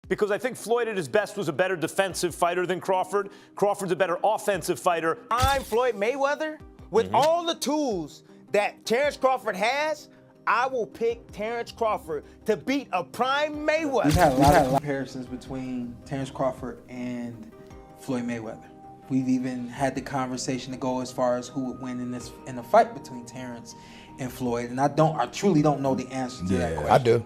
Because I think Floyd at his best was a better defensive fighter than Crawford. Crawford's a better offensive fighter. I'm Floyd Mayweather. With all the tools that Terence Crawford has, I will pick Terence Crawford to beat a prime Mayweather. We've had a lot of comparisons between Terence Crawford and Floyd Mayweather. We've even had the conversation to go as far as who would win in a fight between Terence and Floyd. And I truly don't know the answer to that question. I do.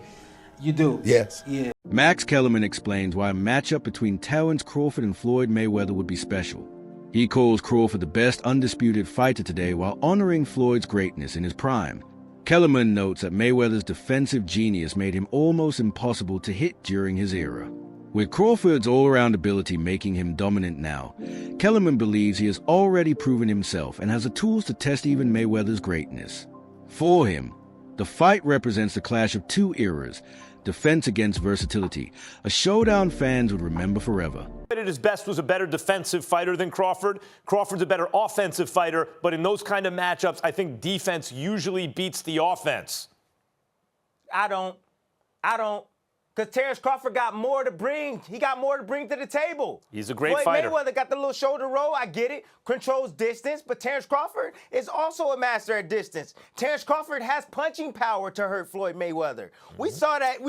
You do? Yes. Yeah. Max Kellerman explains why a matchup between Terence Crawford and Floyd Mayweather would be special. He calls Crawford the best undisputed fighter today while honoring Floyd's greatness in his prime. Kellerman notes that Mayweather's defensive genius made him almost impossible to hit during his era. With Crawford's all-around ability making him dominant now, Kellerman believes he has already proven himself and has the tools to test even Mayweather's greatness. For him, the fight represents the clash of two eras, defense against versatility, a showdown fans would remember forever. At his best was a better defensive fighter than Crawford. Crawford's a better offensive fighter, but in those kind of matchups, I think defense usually beats the offense. I don't. Because Terence Crawford got more to bring. He got more to bring to the table. He's a great fighter. Floyd Mayweather got the little shoulder roll. I get it. Controls distance. But Terence Crawford is also a master at distance. Terence Crawford has punching power to hurt Floyd Mayweather. We saw that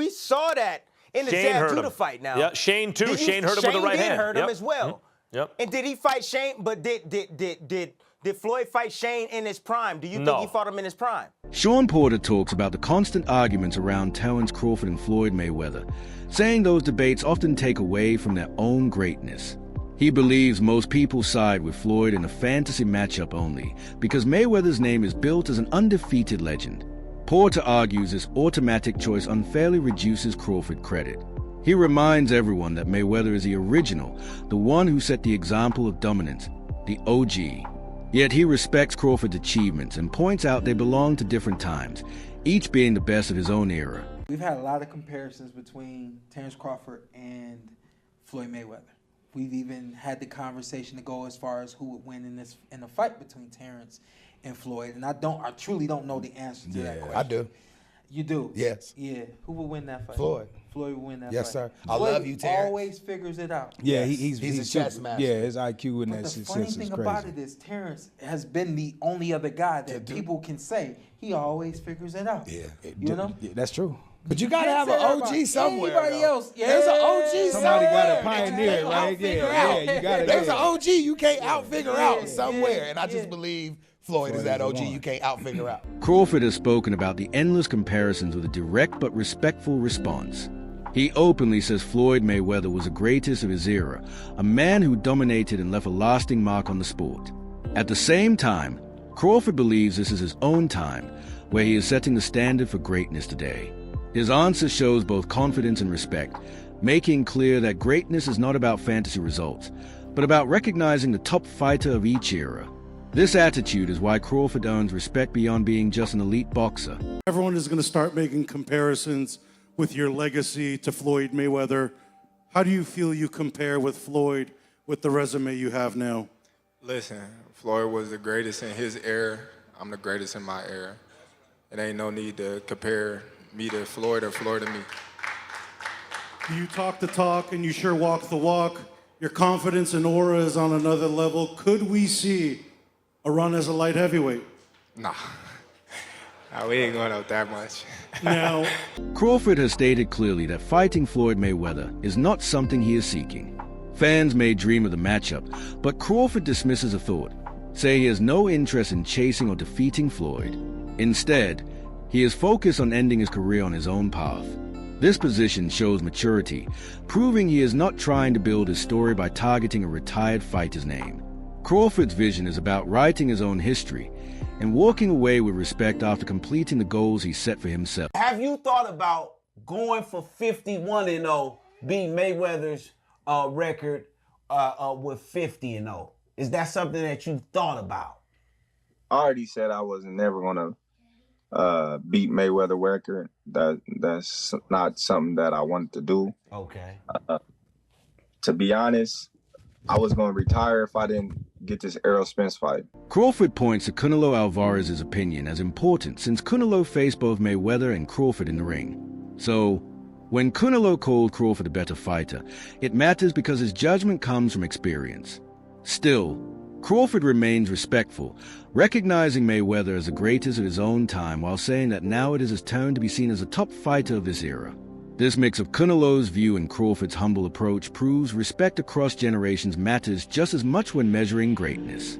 in the Zab Judah fight now. Yeah, Shane too. Shane hurt him with the right hand. Shane hurt him as well. Yep. And did he fight Shane? But did Floyd fight Shane in his prime? Do you think he fought him in his prime? Sean Porter talks about the constant arguments around Terence Crawford and Floyd Mayweather, saying those debates often take away from their own greatness. He believes most people side with Floyd in a fantasy matchup only, because Mayweather's name is built as an undefeated legend. Porter argues this automatic choice unfairly reduces Crawford credit. He reminds everyone that Mayweather is the original, the one who set the example of dominance, the OG. Yet he respects Crawford's achievements and points out they belong to different times, each being the best of his own era. We've had a lot of comparisons between Terence Crawford and Floyd Mayweather. We've even had the conversation to go as far as who would win in a fight between Terence and Floyd. And I truly don't know the answer to that question. I do. You do? Yes. Yeah. Who will win that fight? Floyd. Floyd will win that fight. Yes, sir. I Floyd love you, Terrence. always figures it out. Yeah, Yes. he's a chess master. Yeah, his IQ in But that the shit funny is thing crazy. about it is Terrence has been the only other guy that people can say he always figures it out. Yeah. You know? Yeah, that's true. But you gotta have an OG somewhere. Anybody else? Yeah. There's an OG Somebody got somewhere. a pioneer, right? Yeah, Yeah, you got it. There's an OG you can't out-figure out somewhere. yeah, And I just believe Floyd is that OG you can't out-figure out. Crawford has spoken about the endless comparisons with a direct but respectful response. He openly says Floyd Mayweather was the greatest of his era, a man who dominated and left a lasting mark on the sport. At the same time, Crawford believes this is his own time, where he is setting the standard for greatness today. His answer shows both confidence and respect, making clear that greatness is not about fantasy results, but about recognizing the top fighter of each era. This attitude is why Crawford earns respect beyond being just an elite boxer. Everyone is going to start making comparisons with your legacy to Floyd Mayweather. How do you feel you compare with Floyd with the resume you have now? Listen, Floyd was the greatest in his era. I'm the greatest in my era. It ain't no need to compare me to Floyd or Floyd to me. You talk the talk and you sure walk the walk. Your confidence and aura is on another level. Could we see a run as a light heavyweight? Nah, we ain't going up that much. Now, Crawford has stated clearly that fighting Floyd Mayweather is not something he is seeking. Fans may dream of the matchup, but Crawford dismisses the thought, saying he has no interest in chasing or defeating Floyd. Instead, he is focused on ending his career on his own path. This position shows maturity, proving he is not trying to build his story by targeting a retired fighter's name. Crawford's vision is about writing his own history and walking away with respect after completing the goals he set for himself. Have you thought about going for 51-0, beat Mayweather's record with 50-0? Is that something that you thought about? I already said I was never gonna beat Mayweather record. That's not something that I wanted to do. Okay. To be honest, I was gonna retire if I didn't get this Errol Spence fight. Crawford points to Canelo Alvarez's opinion as important since Canelo faced both Mayweather and Crawford in the ring. So, When Canelo called Crawford a better fighter, it matters because his judgment comes from experience. Still, Crawford remains respectful, recognizing Mayweather as the greatest of his own time while saying that now it is his turn to be seen as a top fighter of this era. This mix of Canelo's view and Crawford's humble approach proves respect across generations matters just as much when measuring greatness.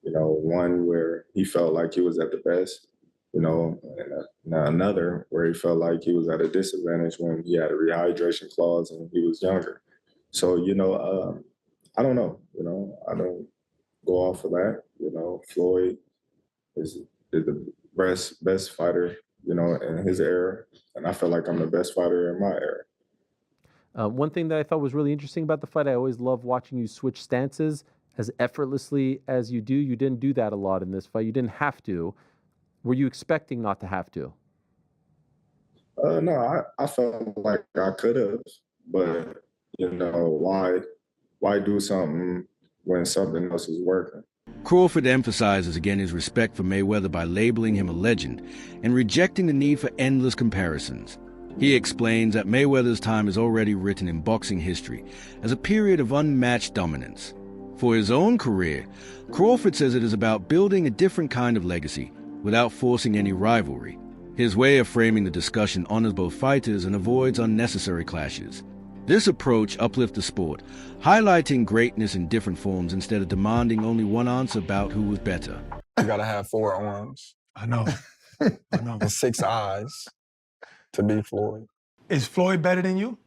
One where he felt like he was at the best, and another where he felt like he was at a disadvantage when he had a rehydration clause and he was younger. So, I don't know, I don't go off of that. Floyd is the best fighter, in his era. And I feel like I'm the best fighter in my era. One thing that I thought was really interesting about the fight, I always love watching you switch stances as effortlessly as you do. You didn't do that a lot in this fight. You didn't have to. Were you expecting not to have to? No, I felt like I could have, but why do something when something else is working? Crawford emphasizes again his respect for Mayweather by labeling him a legend and rejecting the need for endless comparisons. He explains that Mayweather's time is already written in boxing history as a period of unmatched dominance. For his own career, Crawford says it is about building a different kind of legacy without forcing any rivalry. His way of framing the discussion honors both fighters and avoids unnecessary clashes. This approach uplifts the sport, highlighting greatness in different forms instead of demanding only one answer about who was better. You gotta have 4 arms. I know. I know. And 6 eyes to beat Floyd. Is Floyd better than you?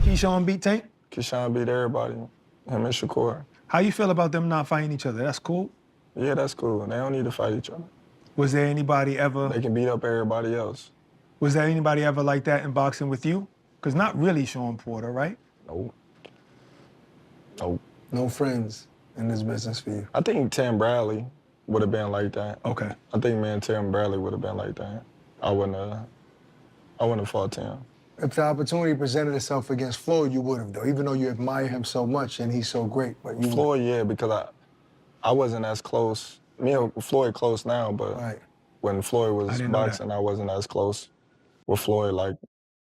Keyshawn beat Tank? Keyshawn beat everybody. Him and Shakur. How you feel about them not fighting each other? That's cool? Yeah, that's cool. They don't need to fight each other. Was there anybody ever... They can beat up everybody else. Was there anybody ever like that in boxing with you? Because not really Sean Porter, right? Nope. Nope. No friends in this business for you? I think Tim Bradley would have been like that. Okay. I think me and Tim Bradley would have been like that. I wouldn't have fought Tim. If the opportunity presented itself against Floyd, you would have, though, even though you admire him so much and he's so great. But you Floyd, yeah, because I wasn't as close. Me and Floyd close now, but when Floyd was boxing, I wasn't as close with Floyd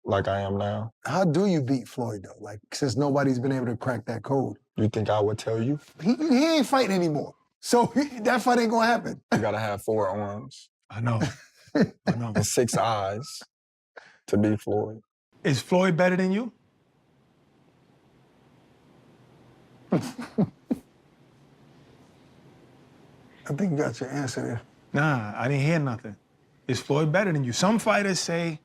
like I am now. How do you beat Floyd, though? Like, since nobody's been able to crack that code. You think I would tell you? He ain't fighting anymore. So that fight ain't gonna happen. You gotta have 4 arms. I know. I know. And 6 eyes to beat Floyd. Is Floyd better than you? I think you got your answer there. Nah, I didn't hear nothing. Is Floyd better than you? Some fighters say,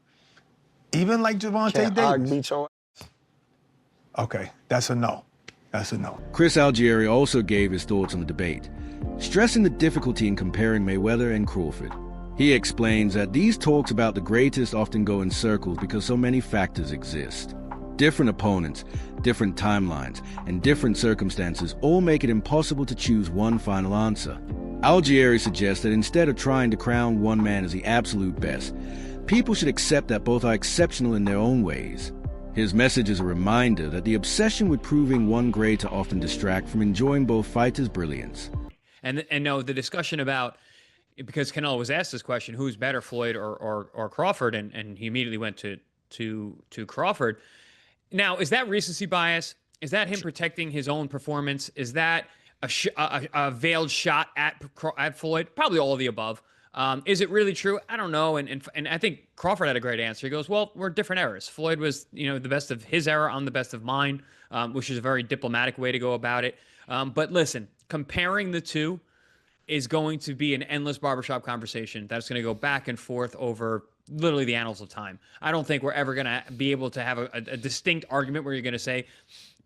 even like Gervonta Davis. Beat your ass? Okay, that's a no. That's a no. Chris Algieri also gave his thoughts on the debate, stressing the difficulty in comparing Mayweather and Crawford. He explains that these talks about the greatest often go in circles because so many factors exist. Different opponents, different timelines, and different circumstances all make it impossible to choose one final answer. Algieri suggests that instead of trying to crown one man as the absolute best, people should accept that both are exceptional in their own ways. His message is a reminder that the obsession with proving one greater often distract from enjoying both fighters' brilliance. And no, the discussion about, because Canelo was asked this question, who's better, Floyd or Crawford, and he immediately went to Crawford. Now, is that recency bias? Is that him protecting his own performance? Is that a veiled shot at Floyd? Probably all of the above. Is it really true? I don't know. And I think Crawford had a great answer. He goes, well, we're different eras. Floyd was, the best of his era. I'm the best of mine, which is a very diplomatic way to go about it. But listen, comparing the two is going to be an endless barbershop conversation that's going to go back and forth over literally the annals of time. I don't think we're ever going to be able to have a distinct argument where you're going to say,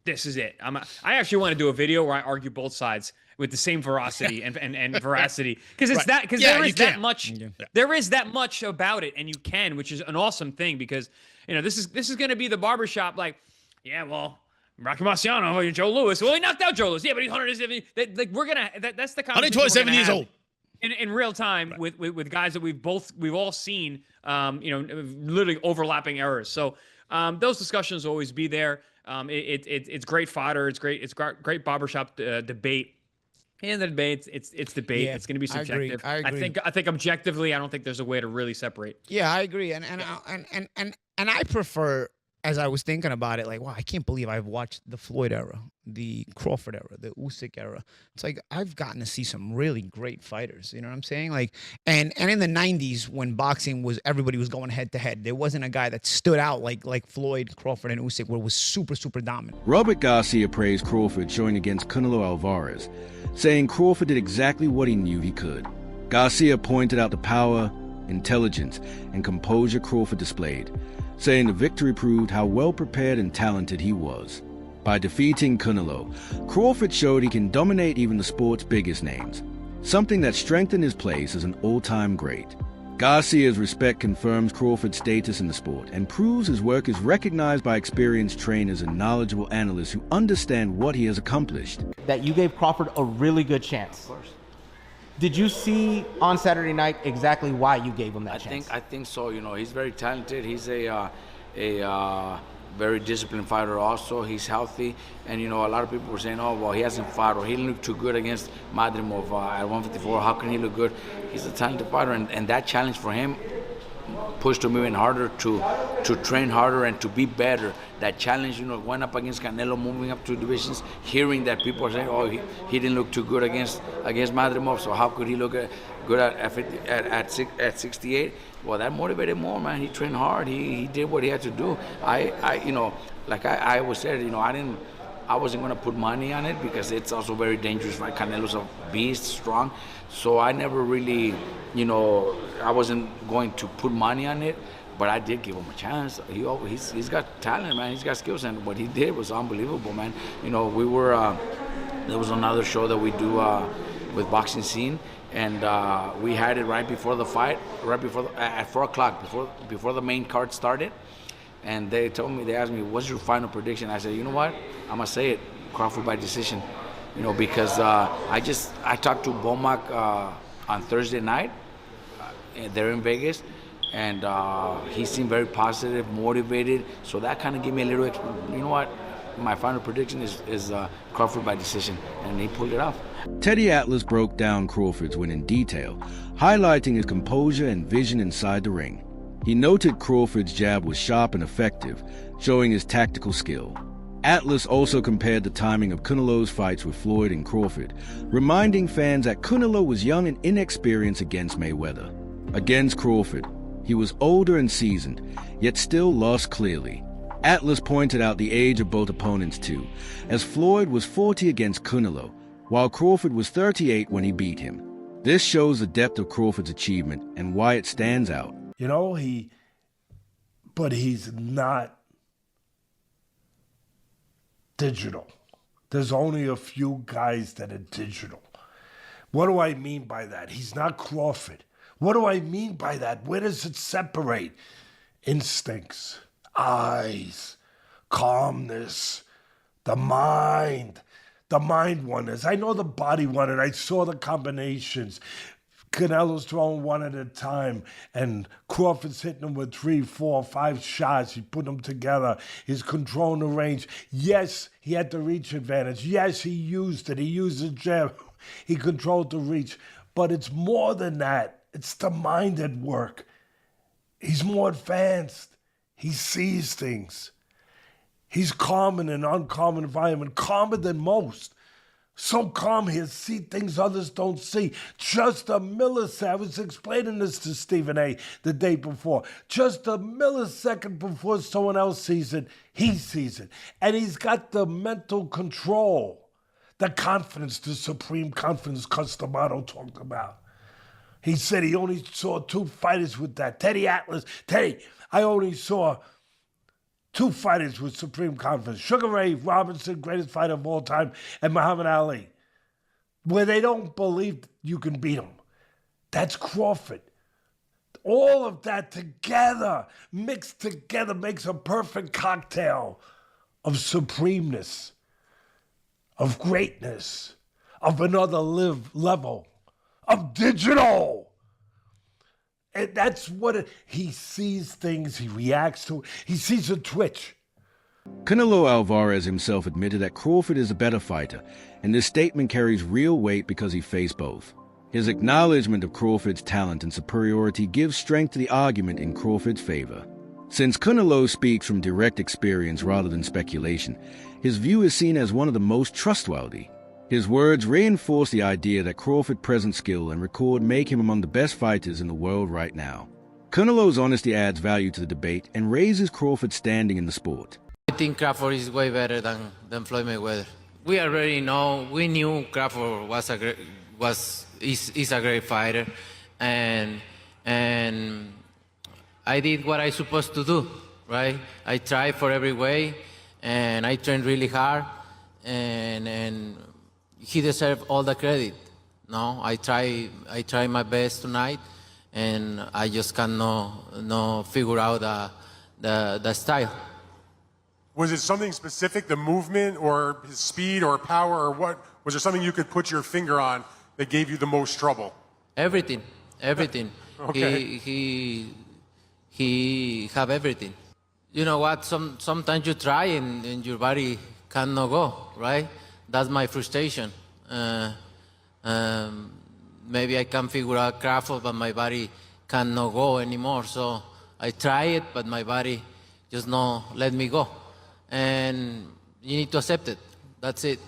this is it. I actually want to do a video where I argue both sides with the same veracity and veracity, because it's that, because there is that much, there is that much about it, and you can, which is an awesome thing, because this is going to be the barbershop, like, yeah, well, Rocky Marciano, Joe Louis, well, he knocked out Joe Louis, yeah, but he's 170. Like, we're gonna, that's the conversation 127 years old in real time, with guys that we've all seen, literally overlapping errors. So those discussions will always be there. It's great fodder. It's great barbershop debate. In the debate, it's debate. Yeah, It's going to be I agree. subjective. I agree. I think objectively, I don't think there's a way to really separate. Yeah, I agree. And I prefer, as I was thinking about it, like, wow, I can't believe I've watched the Floyd era, the Crawford era, the Usyk era. It's like I've gotten to see some really great fighters. You know what I'm saying? Like, and in the '90s when boxing was, everybody was going head to head. There wasn't a guy that stood out like Floyd, Crawford, and Usyk, where it was super, super dominant. Robert Garcia praised Crawford showing against Canelo Alvarez, saying Crawford did exactly what he knew he could. Garcia pointed out the power, intelligence, and composure Crawford displayed, saying the victory proved how well prepared and talented he was. By defeating Canelo, Crawford showed he can dominate even the sport's biggest names, something that strengthened his place as an all-time great. Garcia's respect confirms Crawford's status in the sport and proves his work is recognized by experienced trainers and knowledgeable analysts who understand what he has accomplished. That you gave Crawford a really good chance. Of course. Did you see on Saturday night exactly why you gave him that chance? I think so. You know, he's very talented. He's a very disciplined fighter also. He's healthy. And, you know, a lot of people were saying, oh, well, he hasn't fought or he didn't look too good against Madrimov at 154. How can he look good? He's a talented fighter. And that challenge for him pushed him even harder to train harder and to be better. That challenge, you know, went up against Canelo, moving up 2 divisions, hearing that people are saying, oh, he didn't look too good against Madrimov, so how could he look good at 68? Well, that motivated more, man. He trained hard. He did what he had to do. You know, like I always said, you know, I wasn't going to put money on it because it's also very dangerous, right? Canelo's a beast, strong. So I never really, you know, I wasn't going to put money on it, but I did give him a chance. He's got talent, man. He's got skills, and what he did was unbelievable, man. You know, we were, there was another show that we do with Boxing Scene, and we had it right before the fight, at 4 o'clock, before the main card started. And they asked me, what's your final prediction? I said, you know what? I'm going to say it, Crawford by decision. You know, because I talked to Bomac on Thursday night. They're in Vegas. And he seemed very positive, motivated. So that kind of gave me a little, you know what? My final prediction is Crawford by decision. And he pulled it off. Teddy Atlas broke down Crawford's win in detail, highlighting his composure and vision inside the ring. He noted Crawford's jab was sharp and effective, showing his tactical skill. Atlas also compared the timing of Canelo's fights with Floyd and Crawford, reminding fans that Canelo was young and inexperienced against Mayweather. Against Crawford, he was older and seasoned, yet still lost clearly. Atlas pointed out the age of both opponents too, as Floyd was 40 against Canelo, while Crawford was 38 when he beat him. This shows the depth of Crawford's achievement and why it stands out. You know, but he's not digital. There's only a few guys that are digital. What do I mean by that? He's not Crawford. What do I mean by that? Where does it separate? Instincts, eyes, calmness, the mind wonders. I know the body wondered. I saw the combinations. Canelo's throwing one at a time, and Crawford's hitting him with 3, 4, 5 shots. He put them together. He's controlling the range. Yes, he had the reach advantage. Yes, he used it. He used the jab. He controlled the reach. But it's more than that. It's the mind at work. He's more advanced. He sees things. He's calm in an uncommon environment, calmer than most. So calm he'll see things others don't see. Just a millisecond. I was explaining this to Stephen A. the day before. Just a millisecond before someone else sees it, he sees it. And he's got the mental control, the confidence, the supreme confidence Customato talked about. He said he only saw 2 fighters with that. Teddy Atlas. Teddy, I only saw 2 fighters with supreme confidence. Sugar Ray Robinson, greatest fighter of all time, and Muhammad Ali. Where they don't believe you can beat him. That's Crawford. All of that together, mixed together, makes a perfect cocktail of supremeness, of greatness, of another level, of digital. And that's what he sees things, he reacts to it. He sees a twitch. Canelo Alvarez himself admitted that Crawford is a better fighter, and this statement carries real weight because he faced both. His acknowledgement of Crawford's talent and superiority gives strength to the argument in Crawford's favor. Since Canelo speaks from direct experience rather than speculation, his view is seen as one of the most trustworthy. His words reinforce the idea that Crawford's present skill and record make him among the best fighters in the world right now. Canelo's honesty adds value to the debate and raises Crawford's standing in the sport. I think Crawford is way better than Floyd Mayweather. We already know, we knew Crawford is a great fighter, and I did what I supposed to do, right? I tried for every way, and I trained really hard, and he deserved all the credit. No, I try my best tonight, and I just cannot figure out the style. Was it something specific, the movement or his speed or power, or what? Was there something you could put your finger on that gave you the most trouble? Everything. Okay. He have everything. You know what? Sometimes you try and your body cannot go, right? That's my frustration. Maybe I can figure out Crawford, but my body cannot go anymore. So I try it, but my body just not let me go. And you need to accept it. That's it.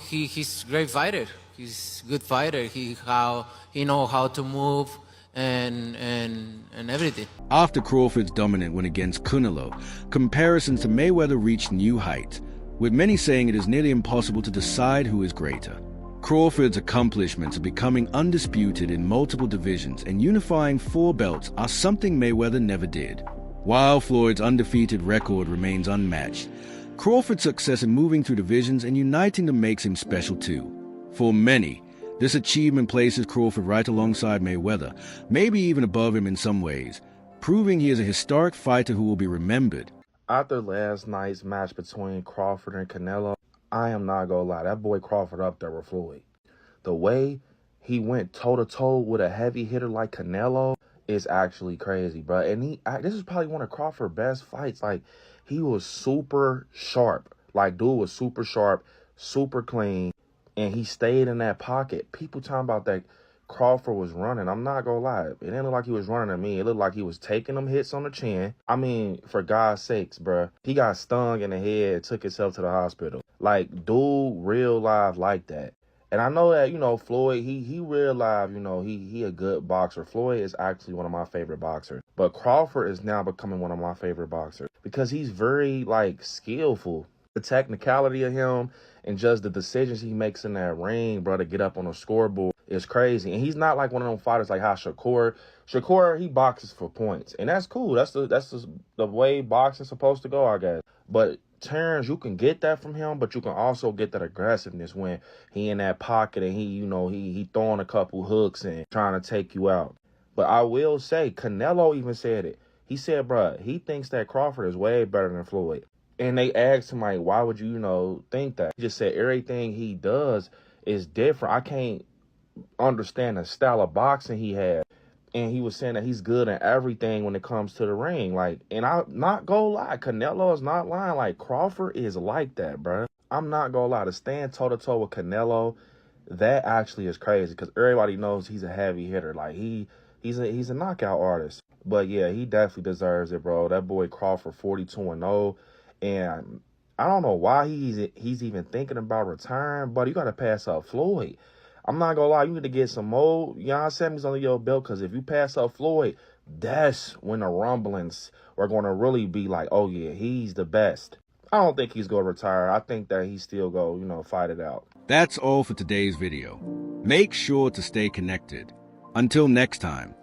He's a great fighter. He's a good fighter. He know how to move and everything. After Crawford's dominant win against Canelo, comparisons to Mayweather reached new heights, with many saying it is nearly impossible to decide who is greater. Crawford's accomplishments of becoming undisputed in multiple divisions and unifying 4 belts are something Mayweather never did. While Floyd's undefeated record remains unmatched, Crawford's success in moving through divisions and uniting them makes him special too. For many, this achievement places Crawford right alongside Mayweather, maybe even above him in some ways, proving he is a historic fighter who will be remembered. After last night's match between Crawford and Canelo, I am not gonna lie, that boy Crawford up there with Floyd. The way he went toe-to-toe with a heavy hitter like Canelo is actually crazy, bro. And this is probably one of Crawford's best fights. Like, he was super sharp. Like, dude was super sharp, super clean, and he stayed in that pocket. People talking about that Crawford was running. I'm not gonna lie. It didn't look like he was running at me. It looked like he was taking them hits on the chin. I mean, for God's sakes, bro. He got stung in the head and took himself to the hospital. Like, dude, real live like that. And I know that, Floyd, he real live, he a good boxer. Floyd is actually one of my favorite boxers. But Crawford is now becoming one of my favorite boxers because he's very, skillful. The technicality of him and just the decisions he makes in that ring, bro, to get up on the scoreboard is crazy. And he's not like one of them fighters like how Shakur, he boxes for points. And that's cool. That's the way boxing's supposed to go, I guess. But Terence, you can get that from him, but you can also get that aggressiveness when he in that pocket and he throwing a couple hooks and trying to take you out. But I will say, Canelo even said it. He said, bro, he thinks that Crawford is way better than Floyd. And they asked him, like, why would you, think that? He just said everything he does is different. I can't understand the style of boxing he had. And he was saying that he's good in everything when it comes to the ring. And I'm not gonna lie, Canelo is not lying. Like, Crawford is like that, bro. I'm not gonna lie. To stand toe-to-toe with Canelo, that actually is crazy because everybody knows he's a heavy hitter. Like, he's a knockout artist. But, yeah, he definitely deserves it, bro. That boy Crawford, 42-0. And I don't know why he's even thinking about retiring, but you got to pass up Floyd. I'm not going to lie, you need to get some more Semis under your belt because if you pass up Floyd, that's when the rumblings are going to really be like, oh, yeah, he's the best. I don't think he's going to retire. I think that he still go, fight it out. That's all for today's video. Make sure to stay connected. Until next time.